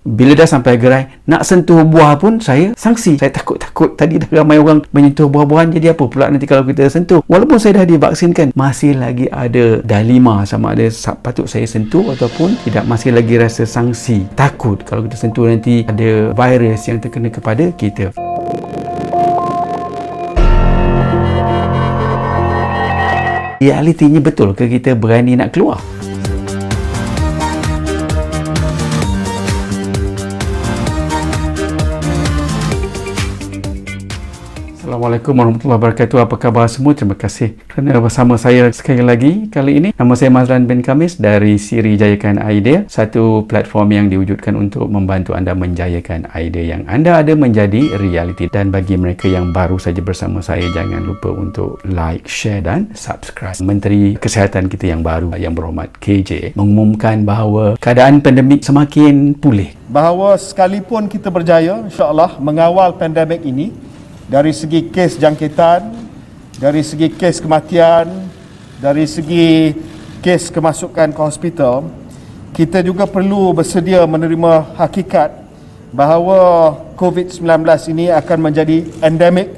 Bila dah sampai gerai, nak sentuh buah pun saya sangsi. Saya takut tadi dah ramai orang menyentuh buah-buahan, jadi apa pula nanti kalau kita sentuh. Walaupun saya dah divaksinkan, masih lagi ada dilema sama ada patut saya sentuh ataupun tidak. Masih lagi rasa sangsi, takut kalau kita sentuh nanti ada virus yang terkena kepada kita. Realitinya betul ke kita berani nak keluar? Assalamualaikum warahmatullahi wabarakatuh. Apa khabar semua? Terima kasih kerana bersama saya sekali lagi kali ini. Nama saya Mazlan bin Khamis dari Siri Jayakan Idea, satu platform yang diwujudkan untuk membantu anda menjayakan idea yang anda ada menjadi realiti. Dan bagi mereka yang baru saja bersama saya, jangan lupa untuk like, share dan subscribe. Menteri Kesihatan kita yang baru, yang berhormat KJ, mengumumkan bahawa keadaan pandemik semakin pulih. Bahawa sekalipun kita berjaya insya-Allah mengawal pandemik ini, dari segi kes jangkitan, dari segi kes kematian, dari segi kes kemasukan ke hospital, kita juga perlu bersedia menerima hakikat bahawa COVID-19 ini akan menjadi endemik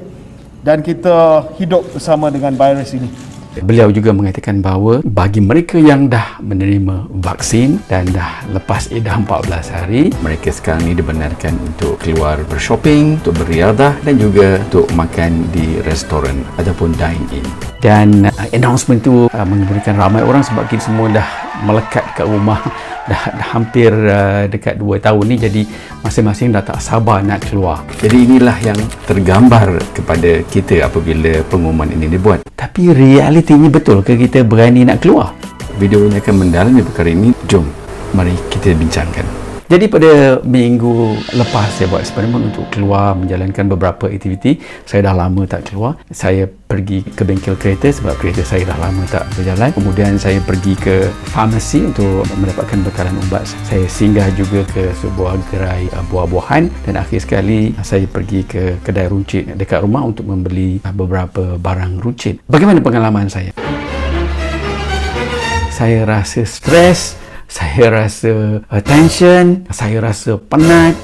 dan kita hidup bersama dengan virus ini. Beliau juga mengatakan bahawa bagi mereka yang dah menerima vaksin dan dah lepas edah 14 hari, mereka sekarang ni dibenarkan untuk keluar bershopping, untuk beriadah dan juga untuk makan di restoran ataupun dine-in. Dan announcement tu mengembirakan ramai orang sebab kita semua dah melekat kat rumah dah hampir dekat 2 tahun ni, jadi masing-masing dah tak sabar nak keluar. Jadi inilah yang tergambar kepada kita apabila pengumuman ini dibuat. Tapi realitinya betul ke kita berani nak keluar? Video ini akan mendalami perkara ini. Jom, mari kita bincangkan. Jadi pada minggu lepas saya buat eksperimen untuk keluar menjalankan beberapa aktiviti. Saya dah lama tak keluar. Saya pergi ke bengkel kereta sebab kereta saya dah lama tak berjalan. Kemudian saya pergi ke farmasi untuk mendapatkan bekalan ubat. Saya singgah juga ke sebuah gerai buah-buahan dan akhir sekali saya pergi ke kedai runcit dekat rumah untuk membeli beberapa barang runcit. Bagaimana pengalaman saya? Saya rasa stres, saya rasa tension, saya rasa penat,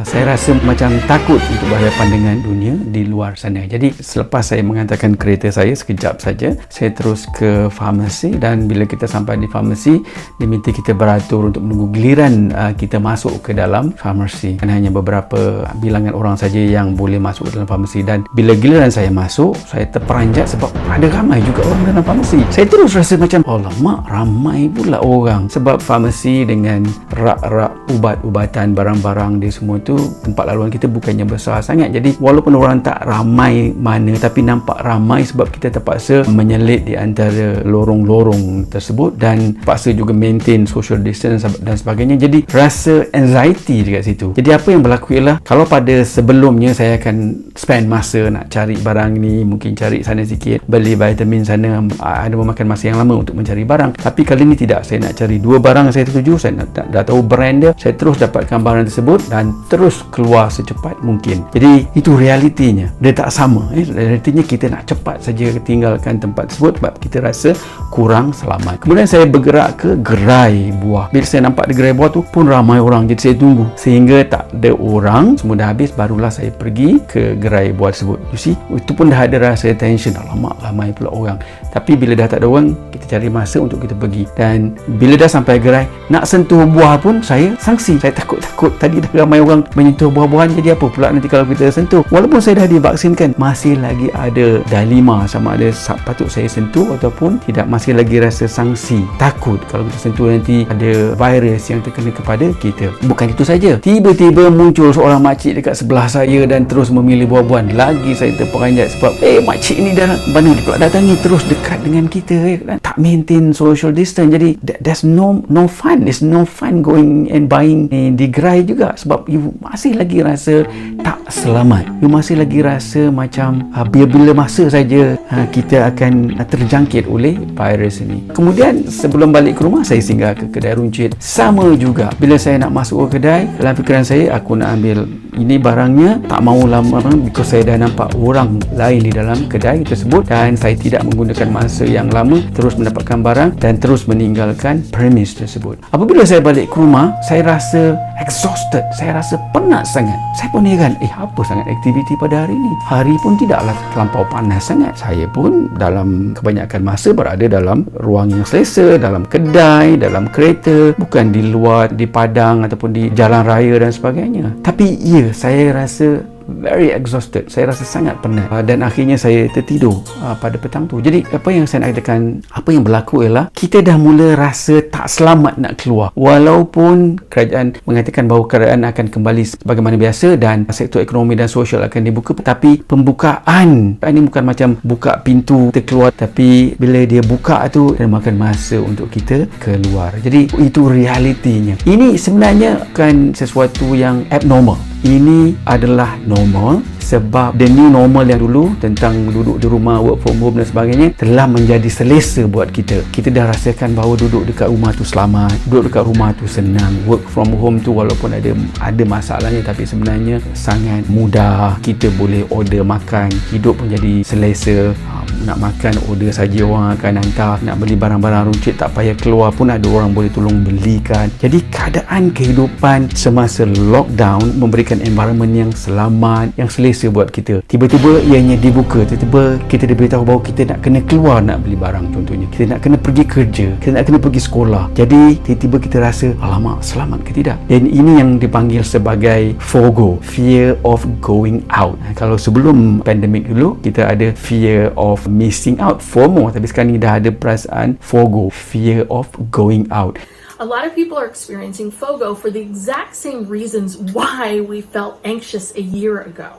saya rasa macam takut untuk berhadapan dengan dunia di luar sana. Jadi selepas saya menghantarkan kereta saya sekejap saja, saya terus ke farmasi dan bila kita sampai di farmasi, diminta kita beratur untuk menunggu giliran kita masuk ke dalam farmasi. Dan hanya beberapa bilangan orang saja yang boleh masuk ke dalam farmasi, dan bila giliran saya masuk, saya terperanjat sebab ada ramai juga orang dalam farmasi. Saya terus rasa macam, alamak, ramai pula orang. Sebab farmasi dengan rak-rak ubat-ubatan, barang-barang dia semua tu, tempat laluan kita bukannya besar sangat. Jadi walaupun orang tak ramai mana, tapi nampak ramai sebab kita terpaksa menyelit di antara lorong-lorong tersebut dan terpaksa juga maintain social distance dan sebagainya. Jadi rasa anxiety dekat situ. Jadi apa yang berlaku ialah, kalau pada sebelumnya saya akan spend masa nak cari barang ni, mungkin cari sana sikit, beli vitamin sana, ada memakan masa yang lama untuk mencari barang. Tapi kali ni tidak. Saya nak cari 2 barang saya tertuju, saya dah tahu brand dia, saya terus dapatkan barang tersebut dan terus keluar secepat mungkin. Jadi itu realitinya. Dia tak sama. Realitinya kita nak cepat saja tinggalkan tempat tersebut sebab kita rasa kurang selamat. Kemudian saya bergerak ke gerai buah. Bila saya nampak di gerai buah tu pun ramai orang, jadi saya tunggu sehingga tak ada orang, semua dah habis, barulah saya pergi ke gerai buah tersebut. You see, itu pun dah ada rasa tension. Alamak, ramai pula orang. Tapi bila dah tak ada orang, kita cari masa untuk kita pergi. Dan bila dah sampai gerai, nak sentuh buah pun saya sangsi. Saya takut tadi dah ramai orang menyentuh buah-buahan, jadi apa pula nanti kalau kita sentuh. Walaupun saya dah divaksinkan, masih lagi ada dilema sama ada patut saya sentuh ataupun tidak. Masih lagi rasa sangsi, takut kalau kita sentuh nanti ada virus yang terkena kepada kita. Bukan itu saja, tiba-tiba muncul seorang makcik dekat sebelah saya dan terus memilih buah-buahan. Lagi saya terperanjat sebab makcik ni dah mana dia pula datangi terus dekat dengan kita dan tak maintain social distance. Jadi there's no fun. It's no fun going and buying di gerai juga sebab you masih lagi rasa tak selamat. You masih lagi rasa macam bila masa saja kita akan terjangkit oleh virus ini. Kemudian sebelum balik ke rumah, saya singgah ke kedai runcit. Sama juga, bila saya nak masuk ke kedai, dalam fikiran saya aku nak ambil ini barangnya, tak mau lama because saya dah nampak orang lain di dalam kedai tersebut dan saya tidak menggunakan masa yang lama terus mendapatkan barang dan terus meninggalkan premis tersebut. Apabila saya balik ke rumah, saya rasa exhausted, saya rasa penat sangat. Saya pun heran, apa sangat aktiviti pada hari ini? Hari pun tidaklah terlampau panas sangat. Saya pun dalam kebanyakan masa berada dalam ruang yang selesa, dalam kedai, dalam kereta, bukan di luar, di padang ataupun di jalan raya dan sebagainya. Tapi saya rasa very exhausted. Saya rasa sangat penat dan akhirnya saya tertidur pada petang tu. Jadi apa yang saya nak katakan, apa yang berlaku ialah kita dah mula rasa tak selamat nak keluar. Walaupun kerajaan mengatakan bahawa keadaan akan kembali sebagaimana biasa dan sektor ekonomi dan sosial akan dibuka, tapi pembukaan ini bukan macam buka pintu kita keluar, tapi bila dia buka tu dia makan masa untuk kita keluar. Jadi itu realitinya. Ini sebenarnya bukan sesuatu yang abnormal. Ini adalah normal sebab the new normal yang dulu tentang duduk di rumah, work from home dan sebagainya telah menjadi selesa buat kita. Kita dah rasakan bahawa duduk dekat rumah tu selamat, duduk dekat rumah tu senang. Work from home tu walaupun ada masalahnya, tapi sebenarnya sangat mudah. Kita boleh order makan, hidup pun jadi selesa. Nak makan order saja orang akan hantar, nak beli barang-barang runcit tak payah keluar pun ada orang boleh tolong belikan. Jadi keadaan kehidupan semasa lockdown memberikan environment yang selamat, yang selesa buat kita. Tiba-tiba ianya dibuka, tiba-tiba kita diberitahu bahawa kita nak kena keluar nak beli barang contohnya. Kita nak kena pergi kerja, kita nak kena pergi sekolah. Jadi tiba-tiba kita rasa, alamak, selamat ke tidak? Dan ini yang dipanggil sebagai FOGO, fear of going out. Kalau sebelum pandemik dulu kita ada fear of missing out, FOMO, tapi sekarang ni dah ada perasaan FOGO, fear of going out. A lot of people are experiencing FOGO for the exact same reasons why we felt anxious a year ago.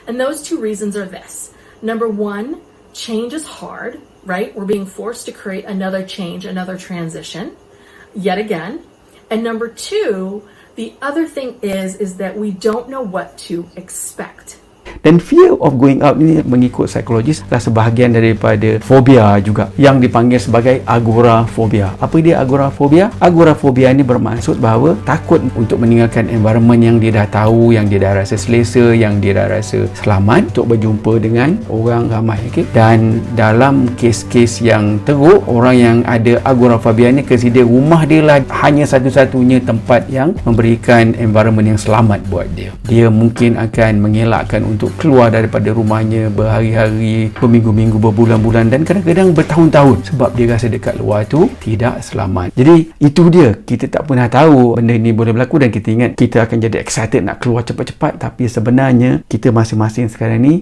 And those two reasons are this. Number one, change is hard, right? We're being forced to create another change, another transition, yet again. And number two, the other thing is that we don't know what to expect. Dan fear of going out ini mengikut psikologis adalah sebahagian daripada fobia juga yang dipanggil sebagai agorafobia. Apa dia agorafobia? Agorafobia ini bermaksud bahawa takut untuk meninggalkan environment yang dia dah tahu, yang dia dah rasa selesa, yang dia dah rasa selamat untuk berjumpa dengan orang ramai. Okay? Dan dalam kes-kes yang teruk, orang yang ada agorafobia ini consider rumah dia lah hanya satu-satunya tempat yang memberikan environment yang selamat buat dia. Dia mungkin akan mengelakkan untuk keluar daripada rumahnya berhari-hari, berminggu-minggu, berbulan-bulan dan kadang-kadang bertahun-tahun sebab dia rasa dekat luar tu tidak selamat. Jadi itu dia, kita tak pernah tahu benda ni boleh berlaku dan kita ingat kita akan jadi excited nak keluar cepat-cepat, tapi sebenarnya kita masing-masing sekarang ni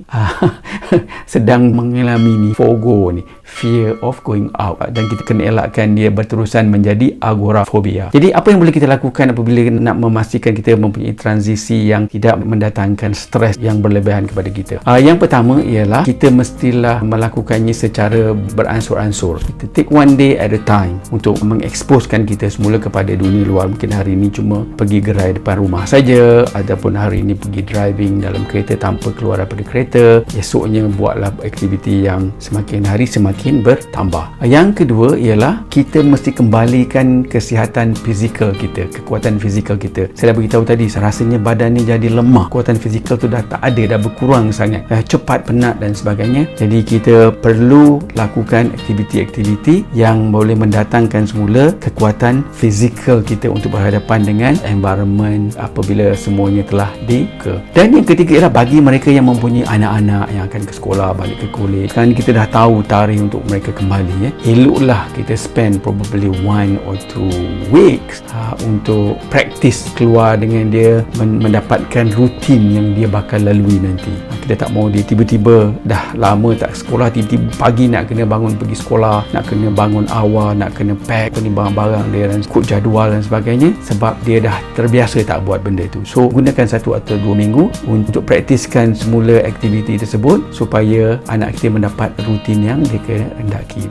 sedang mengalami ni FOGO ni, fear of going out, dan kita kena elakkan dia berterusan menjadi agorafobia. Jadi apa yang boleh kita lakukan apabila nak memastikan kita mempunyai transisi yang tidak mendatangkan stres yang berlebihan kepada kita? Yang pertama ialah kita mestilah melakukannya secara beransur-ansur. Kita take one day at a time untuk mengeksposkan kita semula kepada dunia luar. Mungkin hari ini cuma pergi gerai depan rumah saja, ataupun hari ini pergi driving dalam kereta tanpa keluar daripada kereta. Esoknya buatlah aktiviti yang semakin hari semakin bertambah. Yang kedua ialah kita mesti kembalikan kesihatan fizikal kita, kekuatan fizikal kita. Saya dah beritahu tadi, rasanya badan ni jadi lemah, kekuatan fizikal tu dah tak ada, dah berkurang sangat, cepat penat dan sebagainya. Jadi kita perlu lakukan aktiviti-aktiviti yang boleh mendatangkan semula kekuatan fizikal kita untuk berhadapan dengan environment apabila semuanya telah dibuka. Dan yang ketiga ialah bagi mereka yang mempunyai anak-anak yang akan ke sekolah, balik ke kolej, sekarang kita dah tahu tarikh untuk mereka kembali, eloklah kita spend probably 1 or 2 weeks untuk praktis keluar dengan dia, mendapatkan rutin yang dia bakal lalui nanti. Kita tak mau dia tiba-tiba dah lama tak sekolah, tiba-tiba pagi nak kena bangun pergi sekolah, nak kena bangun awal, nak kena pack barang-barang dia dan ikut jadual dan sebagainya, sebab dia dah terbiasa tak buat benda tu. So gunakan 1 atau 2 minggu untuk praktiskan semula aktiviti tersebut supaya anak kita mendapat rutin yang dia kehendaki.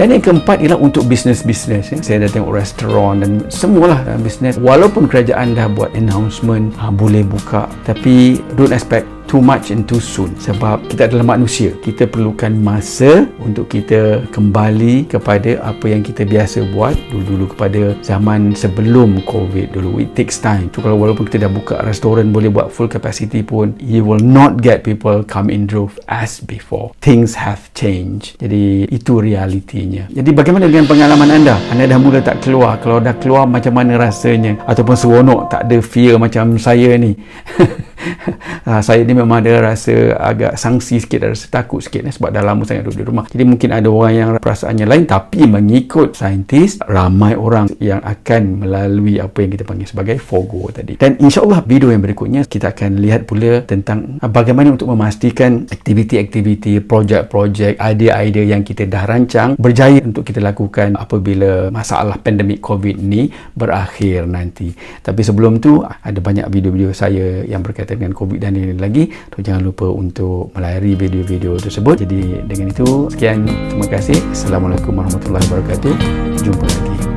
Dan yang keempat ialah untuk bisnes-bisnes. Saya dah tengok restoran dan semualah bisnes, walaupun kerajaan dah buat announcement boleh buka, tapi don't expect too much and too soon, sebab kita adalah manusia. Kita perlukan masa untuk kita kembali kepada apa yang kita biasa buat dulu-dulu, kepada zaman sebelum COVID dulu. It takes time. So, kalau walaupun kita dah buka restoran, boleh buat full capacity pun, you will not get people come in drove as before. Things have changed. Jadi itu realitinya. Jadi bagaimana dengan pengalaman anda? Anda dah mula tak keluar. Kalau dah keluar, macam mana rasanya? Ataupun seronok, tak ada fear macam saya ni. Saya ni memang ada rasa agak sangsi sikit, ada rasa takut sikit sebab dah lama sangat duduk di rumah. Jadi mungkin ada orang yang perasaannya lain, tapi mengikut saintis, ramai orang yang akan melalui apa yang kita panggil sebagai FOGO tadi. Dan insyaAllah video yang berikutnya kita akan lihat pula tentang bagaimana untuk memastikan aktiviti-aktiviti, projek-projek, idea-idea yang kita dah rancang berjaya untuk kita lakukan apabila masalah pandemik COVID ni berakhir nanti. Tapi sebelum tu, ada banyak video-video saya yang berkaitan dengan COVID dan lain lagi. So, jangan lupa untuk melayari video-video tersebut. Jadi dengan itu, sekian, terima kasih. Assalamualaikum warahmatullahi wabarakatuh. Jumpa lagi.